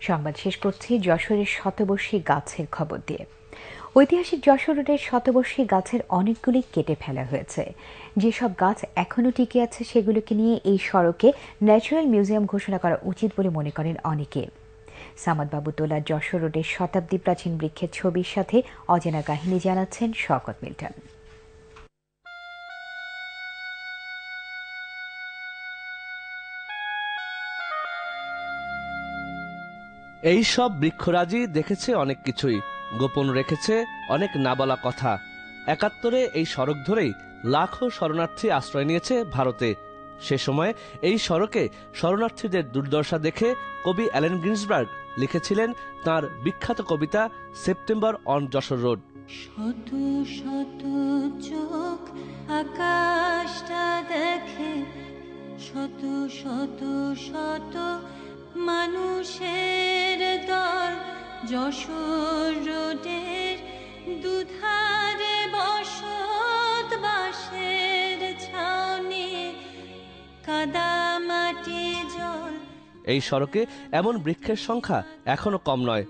সংবাদ শেষ করছি যশোরের শতবর্ষী গাছের খবর দিয়ে। ঐতিহাসিক যশোর রোডের শতবর্ষী গাছের অনেকগুলি কেটে ফেলা হয়েছে। যেসব গাছ এখনো টিকে আছে সেগুলোকে নিয়ে এই সড়কে ন্যাচারাল মিউজিয়াম ঘোষণা করা উচিত বলে মনে করেন অনেকে। সামাদ বাবু তোলা যশোর রোডের শতাব্দী প্রাচীন বৃক্ষের ছবির সাথে অজানা কাহিনী জানাচ্ছেন শওকত মিল্টন। এই সব বৃক্ষরাজি দেখেছে অনেক কিছুই, গোপন রেখেছে অনেক না বলা কথা। ৭১-এ এই সড়ক ধরেই লাখো শরণার্থী আশ্রয় নিয়েছে ভারতে। সে সময় এই সড়কে শরণার্থীদের দুর্দশা দেখে কবি অ্যালেন গিন্সবার্গ লিখেছিলেন তাঁর বিখ্যাত কবিতা সেপ্টেম্বর অন যশোর রোড। শত শত চোখ আকাশটা দেখে, শত শত শত মানুষের দল যশোর রোডের দুধারে বসত বাঁশের ছাউনি, কাদা মাটি জল। এই সড়কে এমন বৃক্ষের সংখ্যা এখনো কম নয়।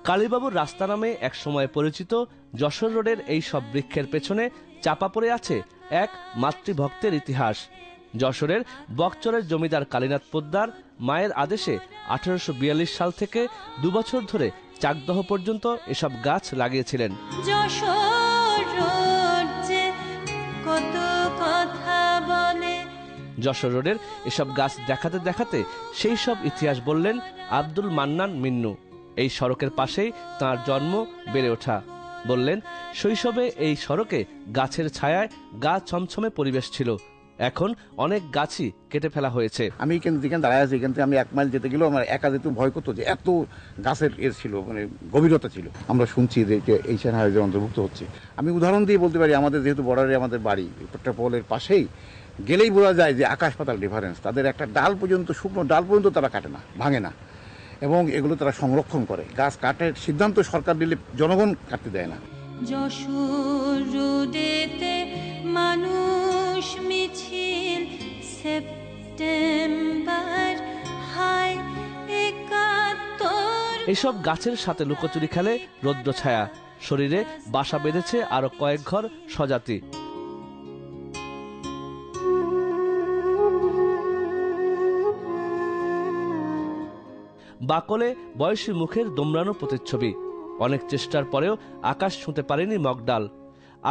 কালীবাবুর রাস্তা নামে এক সময় পরিচিত যশোর রোডের এই সব বৃক্ষের পেছনে চাপা পড়ে আছে এক মাতৃভক্তের ইতিহাস। যশোরের বকচরের জমিদার কালীনাথ পোদ্দার মায়ের আদেশে 1842 সাল থেকে 2 বছর ধরে চাকদহ পর্যন্ত এসব গাছ লাগিয়েছিলেন। যশোর রোড যে কত কথা বলে। যশোর রোডের এসব গাছ দেখাতে দেখাতে সেই সব ইতিহাস বললেন আব্দুল মান্নান মিন্নু। এই সড়কের পাশেই তাঁর জন্ম, বেড়ে ওঠা। বললেন শৈশবে এই সড়কে গাছের ছায়ায় গা ছমছমে পরিবেশ ছিল, এখন অনেক গাছই কেটে ফেলা হয়েছে। আমি যেখানে দাঁড়ায় আছি এখান থেকে আমি 1 মাইল যেতে গেলেও আমার একা যেতে ভয় করতো, যে এত গাছের ছিল, মানে গভীরতা ছিল। আমরা শুনছি যে এশিয়ান হাইওয়ে অন্তর্ভুক্ত হচ্ছে। আমি উদাহরণ দিয়ে বলতে পারি, আমাদের যেহেতু বর্ডারে আমাদের বাড়ি, পেট্রোপোলের পাশেই গেলেই বোঝা যায় যে আকাশ পাতাল ডিফারেন্স। তাদের একটা ডাল পর্যন্ত, শুকনো ডাল পর্যন্ত তারা কাটে না, ভাঙে না, এবং এগুলো তারা সংরক্ষণ করে। গাছ কাটার সিদ্ধান্ত সরকার নিলে জনগণ কাটতে দেয় না। যশোর রোডেতে মানুষ মিছিল সেপ্টেম্বর হাই ৭১। এইসব গাছের সাথে লুকোচুরি খেলে রৌদ্র ছায়া, শরীরে বাসা বেঁধেছে আরো কয়েক ঘর স্বজাতি। বাকলে বয়সী মুখের দোমড়ানো প্রতিচ্ছবি। অনেক চেষ্টার পরেও আকাশ ছুঁতে পারেনি মগডাল।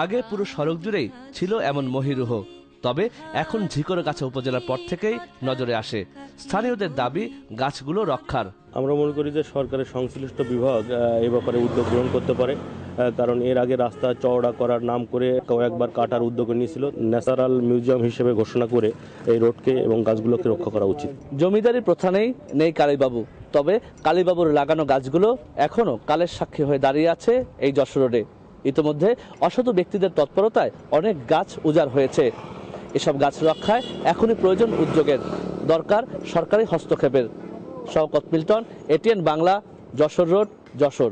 আগে পুরো সড়ক জুড়েই ছিল এমন মহিরুহ, তবে এখন ঝিকরগাছা উপজেলার পর থেকেই নজরে আসে। স্থানীয়দের দাবি গাছগুলো রক্ষার। আমরা মনে করি যে সরকারের সংশ্লিষ্ট বিভাগ এ ব্যাপারে উদ্যোগ গ্রহণ করতে পারে, কারণ এর আগে রাস্তা চওড়া করার নাম করে কয়েকবার কাটার উদ্যোগ নিয়েছিল। ন্যাচারাল মিউজিয়াম হিসেবে ঘোষণা করে এই রোডকে এবং গাছগুলোকে রক্ষা করা উচিত। জমিদারি প্রথা নেই কালীবাবু, তবে কালীবাবুর লাগানো গাছগুলো এখনো কালের সাক্ষী হয়ে দাঁড়িয়ে আছে এই যশোর রোডে। ইতিমধ্যে অসাধু ব্যক্তিদের তৎপরতায় অনেক গাছ উজাড় হয়েছে। এসব গাছ রক্ষায় এখনই প্রয়োজন উদ্যোগের, দরকার সরকারি হস্তক্ষেপের। Shawkat Milton, ATN Bangla, Jessore road, Jessore.